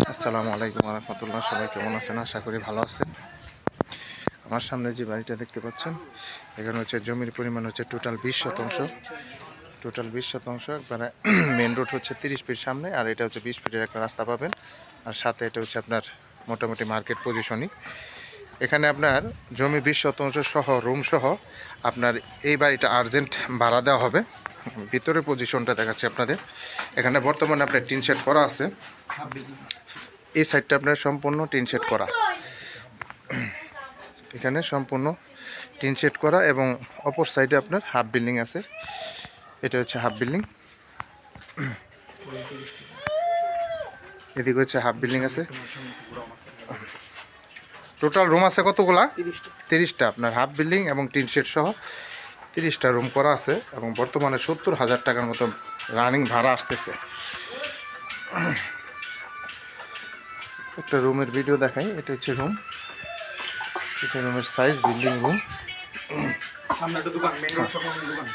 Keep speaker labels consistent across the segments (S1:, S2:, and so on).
S1: আসসালামু আলাইকুম ওয়া রাহমাতুল্লাহ। সবাই কেমন আছেন? আশা করি ভালো আছেন। আমার সামনে যে বাড়িটা দেখতে পাচ্ছেন, এখানে হচ্ছে জমির পরিমাণ হচ্ছে টোটাল 20 শতাংশ। টোটাল 20 শতাংশ, একবারে মেন রোড হচ্ছে 30 ফিট সামনে, আর এটা হচ্ছে 20 ফিটের একটা রাস্তা পাবেন। আর সাথে এটা হচ্ছে আপনার মোটামুটি মার্কেট পজিশনই। এখানে আপনার জমি 20 শতাংশ সহ রুম সহ আপনার এই বাড়িটা আর্জেন্ট ভাড়া দেওয়া হবে। ভিতরের পজিশনটা দেখাচ্ছি আপনাদের। এখানে বর্তমানে আপনার টিন শেড করা আছে। এই সাইডটা আপনার সম্পূর্ণ টিন শেড করা, এখানে সম্পূর্ণ টিন শেড করা, এবং অপর সাইডে আপনার হাফ বিল্ডিং আছে। এটা হচ্ছে হাফ বিল্ডিং, এদিকে হচ্ছে হাফ বিল্ডিং আছে। টোটাল রুম আছে কতগুলা? 30টা। আপনার হাফ বিল্ডিং এবং টিন শেড সহ 30টা রুম করা আছে, এবং বর্তমানে 70,000 টাকার মতো রানিং ভাড়া আসতেছে। একটা রুমের ভিডিও দেখাই। এটা হচ্ছে রুম, এটা রুমের সাইজ, বিল্ডিং রুম,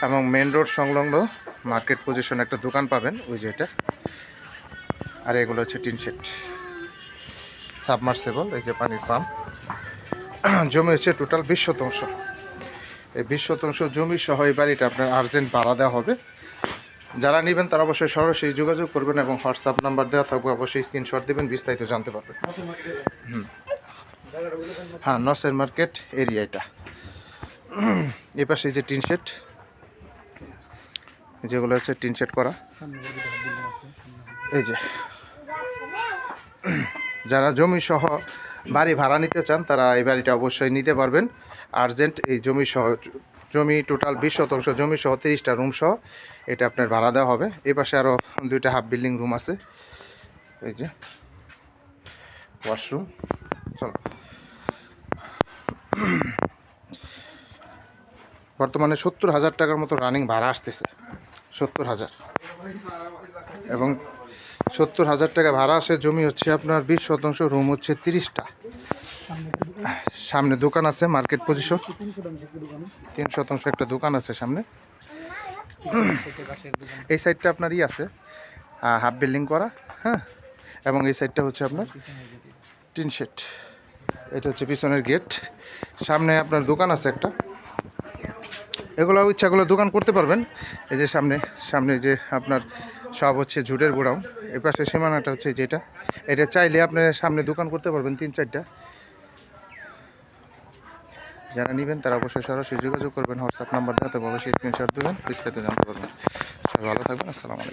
S1: এবং মেন রোড সংলগ্ন মার্কেট পজিশন একটা দোকান পাবেন, ওই যে এটা। আর এগুলো হচ্ছে টিন শেড, সাবমার্সেবল, এই যে পানির পাম্প। জমি হচ্ছে টোটাল 20 শতাংশ। এই 20 শতাংশ জমি সহ এই বাড়িটা আপনার আর্জেন্ট ভাড়া দেওয়া হবে। যারা নেবেন তারা অবশ্যই সরাসরি যোগাযোগ করবেন, এবং হোয়াটসঅ্যাপ নাম্বার দেওয়া থাকবে, অবশ্যই স্ক্রিনশট দেবেন, বিস্তারিত জানতে পারবেন। হ্যাঁ, নসের মার্কেট এরিয়া এটা। এই পাশে যে টিন শেড, যেগুলো হচ্ছে টিন শেড করা, এই যে। যারা জমি সহ বাড়ি ভাড়া নিতে চান তারা এই বাড়িটা অবশ্যই নিতে পারবেন আর্জেন্ট। এই জমি সহ, জমি টোটাল 20 শতাংশ জমি সহ 30টা রুম সহ এটা আপনার ভাড়া দেওয়া হবে। এই পাশে আরও 2টা হাফ বিল্ডিং রুম আছে, এই যে ওয়াশরুম। চলো, বর্তমানে 70,000 টাকার মতো রানিং ভাড়া আসতেছে। 70,000, এবং 70,000 টাকা ভাড়া আসে। জমি হচ্ছে আপনার 20 শতাংশ, রুম হচ্ছে 30টা। সামনে দোকান আছে, মার্কেট পজিশন। 3 শতাংশ একটা দোকান আছে সামনে। এই সাইডটা আপনারই আছে হাফ বিল্ডিং করা, হ্যাঁ, এবং এই সাইডটা হচ্ছে আপনার টিন শেড। এটা হচ্ছে পিছনের গেট। সামনে আপনার দোকান আছে একটা, এগুলো ইচ্ছাগুলো দোকান করতে পারবেন। এই যে সামনে সামনে যে আপনার সব হচ্ছে ঝুটের গোডাউন। এই পাশে সীমানাটা হচ্ছে যেটা, এটা চাইলে আপনি সামনে দোকান করতে পারবেন 3-4টা। যারা নেবেন তারা অবশ্যই সরাসরি যোগাযোগ করবেন, হোয়াটসঅ্যাপ নাম্বার দেওয়া থাকবে, অবশ্যই স্ক্রিনশট দেবেন, বিস্তারিত জানতে পারবেন। সবাই ভালো থাকবেন। আসসালামু আলাইকুম।